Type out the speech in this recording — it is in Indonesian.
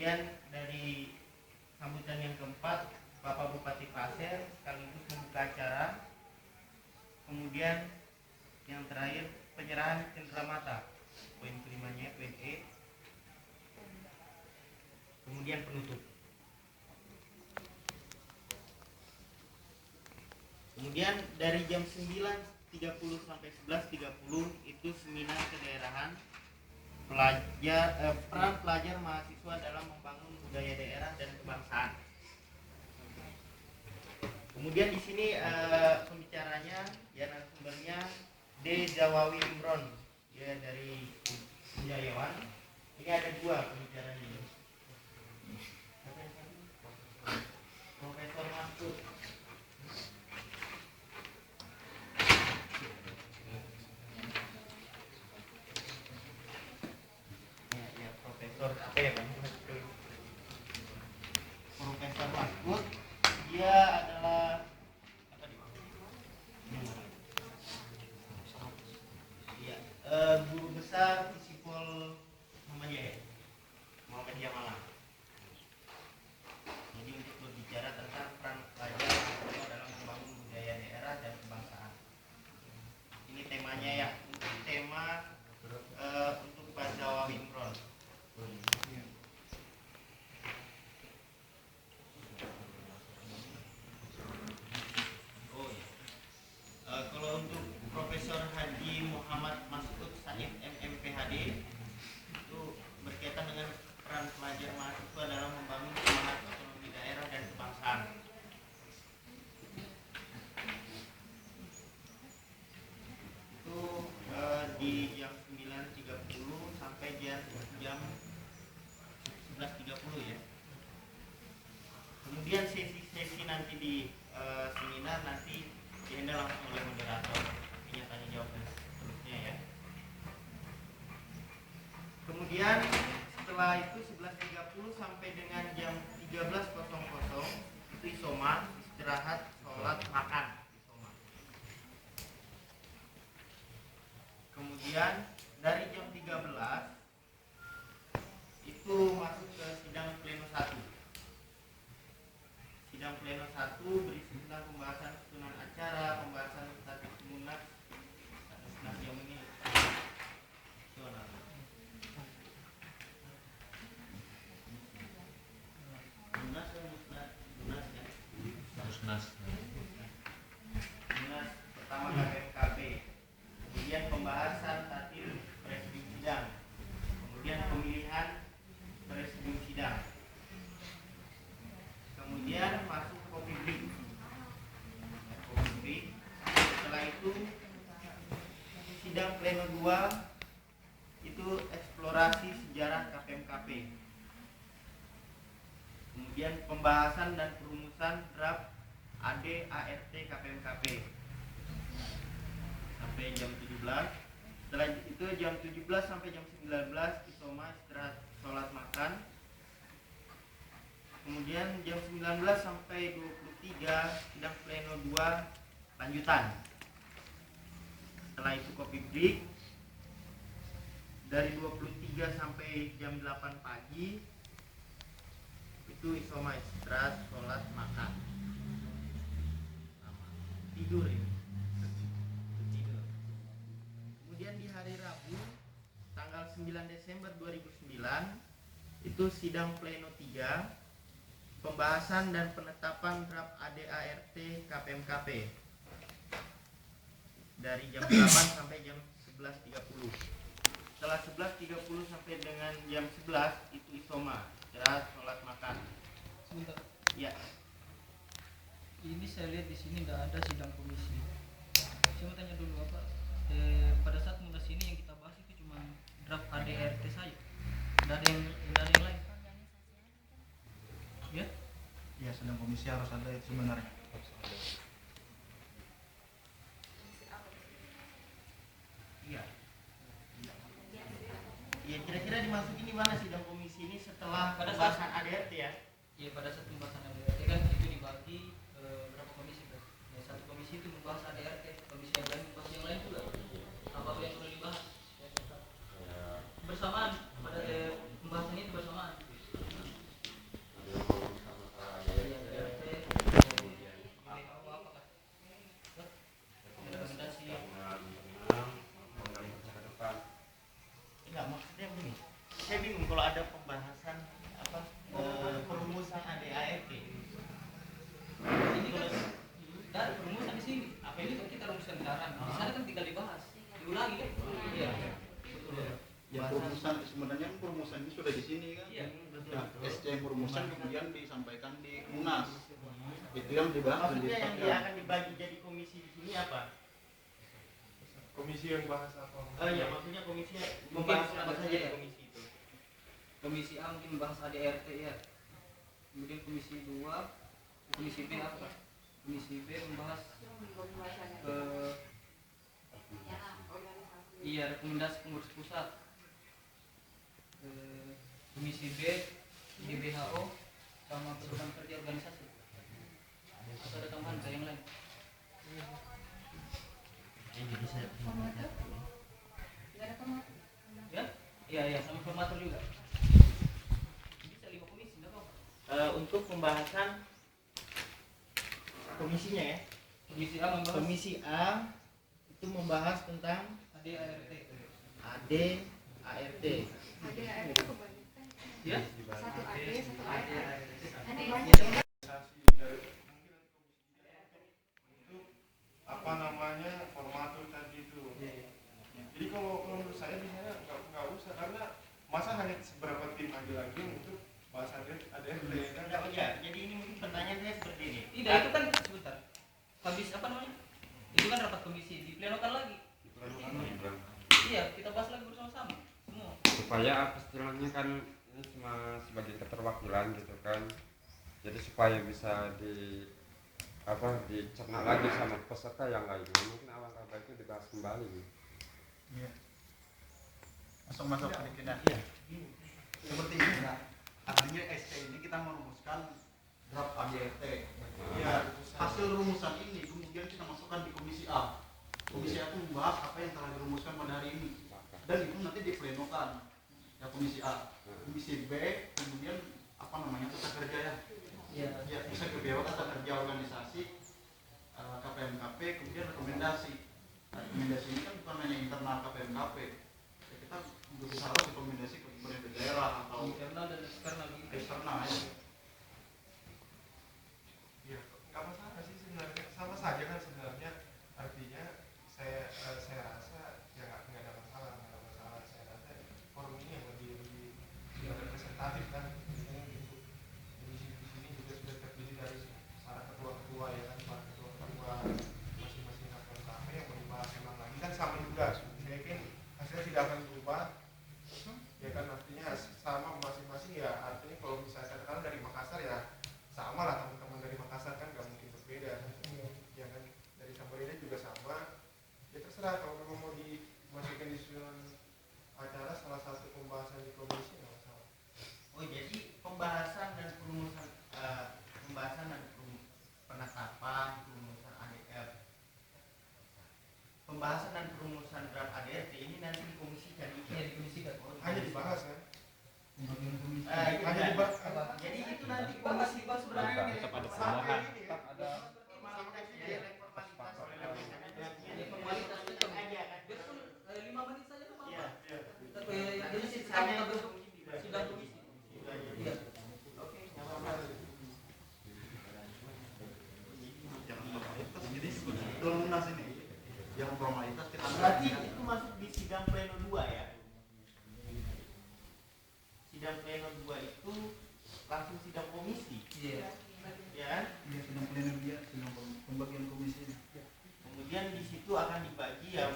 Kemudian dari sambutan yang keempat, Bapak Bupati Pasir sekaligus membuka acara. Kemudian yang terakhir penyerahan cenderamata, poin kelimanya, poin E. Kemudian penutup. Kemudian dari jam 9.30 sampai 11.30 itu seminar kedaerahan, peran pelajar mahasiswa dalam membangun budaya daerah dan kebangsaan. Kemudian di sini pembicaranya, ya, narasumbernya D. Jawawi Imron, dia dari Budayawan. Ini ada dua pembicaranya. Profesor Mahfud. Ya, Profesor apa ya, Bang? Profesor Mahfud, dia adalah apa nih, Bang? Ya, guru besar Visipol Muhammadiyah Malang. Jadi untuk berbicara tentang peran pelajar dalam membangun budaya daerah dan kebangsaan. Ini temanya ya, untuk tema untuk Pak Jawawi Imron. Oh ya. Kalau untuk Profesor Haji Muhammad Masud Said MM PhD itu berkaitan dengan peran pelajar mahasiswa dalam membangun semangat otonomi daerah dan kebangsaan. Itu di jam 9.30 sampai jam 11.30 ya. Kemudian sesi nanti di seminar nanti dihandle langsung oleh moderator, punya tanya jawab dan seterusnya ya. Kemudian setelah itu 11.30 sampai dengan jam 13.00 itu isoma, istirahat, sholat, makan, isoma. Kemudian dari jam 13 itu masuk ke sidang pleno 1. Sidang pleno 1 berisi tentang pembahasan susunan acara, pembahasan status munas yang ini nasional. Munas pertama KPMKP, kemudian pembahasan tatib presidium sidang, kemudian pemilihan presidium sidang, kemudian masuk kopi break. Setelah itu sidang pleno 2 itu eksplorasi sejarah KPMKP, kemudian pembahasan dan perumusan draft AD/ART KPMKP sampai jam 17. Setelah itu jam 17 sampai jam 19 isoma, istirahat, sholat, makan. Kemudian jam 19 sampai 23 sidang pleno 2 lanjutan. Setelah itu kopi break. Dari 23 sampai jam 8 pagi itu isoma, istirahat, sholat, makan. Tidur ini. Tidur. Kemudian di hari Rabu tanggal 9 Desember 2009 itu sidang pleno 3, pembahasan dan penetapan draft AD/ART KPMKP dari jam 8 sampai jam 11.30. Setelah 11.30 sampai dengan jam 11 itu isoma, istirahat, sholat, makan. Sebentar. Ya. Ini saya lihat di sini nggak ada sidang komisi. Saya mau tanya dulu apa? Pada saat munas ini yang kita bahas itu cuma draft AD/ART saja. Nggak ada yang lain. Ya? Ya, sidang komisi harus ada itu sebenarnya. Iya. Ya, kira-kira dimasukin di mana sidang komisi ini setelah pembahasan ADRT ya? Iya, pada saat pembahasan ADRT kan itu dibagi berapa komisi kan? Ya, satu komisi itu membahas ADRT, komisi yang lain membahas yang lain juga. Apa yang perlu dibahas? Bersamaan pada pembahasan itu bersamaan. Iya, betul. Nah, SC yang merumuskan kemudian disampaikan di Munas. Itu yang dibahas dan Maksudnya yang dia disepakati. akan dibagi jadi komisi di sini apa? Komisi yang bahas apa? Oh iya, maksudnya komisi Mungkin membahas apa ada saja saya. di komisi itu? Komisi A mungkin bahas ADRT ya. Kemudian komisi 2, komisi B apa? Komisi B membahas rekomendasi pengurus pusat. Komisi B GBHO sama program kerja organisasi. Atau ada tambahan ke yang lain? Ya? Iya, sama formatur juga. Bisa 5 komisi, enggak apa-apa. Untuk pembahasan komisinya ya. Komisi A membahas Komisi A itu membahas tentang ADART. ADART. Ya? Satu AD, satu AD. Organisasi dari mungkin untuk apa namanya formatur tadi itu. Jadi kalau menurut saya misalnya nggak usah, karena masa hanya seberapa tim aja lagi untuk bahas ADRT kan. Oh iya, jadi ini mungkin pertanyaan saya seperti ini. Tidak, itu kan sebentar. Habis apa namanya? Itu kan rapat komisi, diplenokan lagi. Iya, kita bahas lagi bersama-sama semua. Supaya apa istilahnya kan ini cuma sebagai keterwakilan gitu kan, jadi supaya bisa dicerna lagi sama peserta yang lainnya, mungkin alangkah baiknya dibahas kembali. Iya. Masuk sedikit. Iya. Seperti ini ya. Artinya SC ini kita merumuskan draft ADRT. Ya, hasil rumusan ini kemudian kita masukkan di komisi A. Komisi A itu membahas apa yang telah dirumuskan pada hari ini. Dan itu nanti diplenokan ya komisi A. Komisi B kemudian apa namanya tata kerja ya. Iya. Ya, bisa ke tata kerja organisasi, KPMKP, kemudian rekomendasi. Rekomendasi ini kan bukan hanya internal KPMKP. Ya, kita berusaha rekomendasi ke pemerintah daerah atau Internal dan eksternal gitu. eksternal ya. Ya nggak masalah sih sebenarnya, sama saja kan sebenarnya, artinya saya rasa ya nggak ada masalah. Saya rasa forum ini yang lebih representatif kan. Komisi di sini juga sudah terdiri dari para ketua-ketua ya kan, para ketua-ketua masing-masing KPMKP yang mau dibahas memang lagi kan sama juga. Saya yakin hasilnya tidak akan berubah ya kan, artinya sama masing-masing ya. Artinya kalau misalnya katakan dari Makassar ya sama lah, teman-teman dari Makassar kan nggak mungkin berbeda kan. Ya kan, dari Samarinda juga sama ya, terserah kalau memang mau dimasukkan di susunan acara salah satu pembahasan di komisi nggak masalah. Oh jadi pembahasan dan perumusan penetapan perumusan ADR, pembahasan dan perumusan draft ADRT ini nanti dikomisikan Iya, juga. dikomisikan. Hanya dibahas kan. Hanya dibahas. Jadi itu nanti komisi sebenarnya Tetap ada perubahan. Tetap ada Ya, formalitas itu. aja kan. Dia kan 5 menit saja kan Iya. apa? Jadi Sisanya kita itu bentuk sidang komisi. Iya. Oke, nggak apa-apa. Jangan formalitas. Jadi betul Munas ini. Jangan formalitas kita. Berarti itu masuk di sidang pleno 2 ya? Sidang pleno 2 itu langsung sidang komisi, Iya. ya kan? Dia sedang pleno dia sedang pembagian komisi. Kemudian di situ akan dibagi ya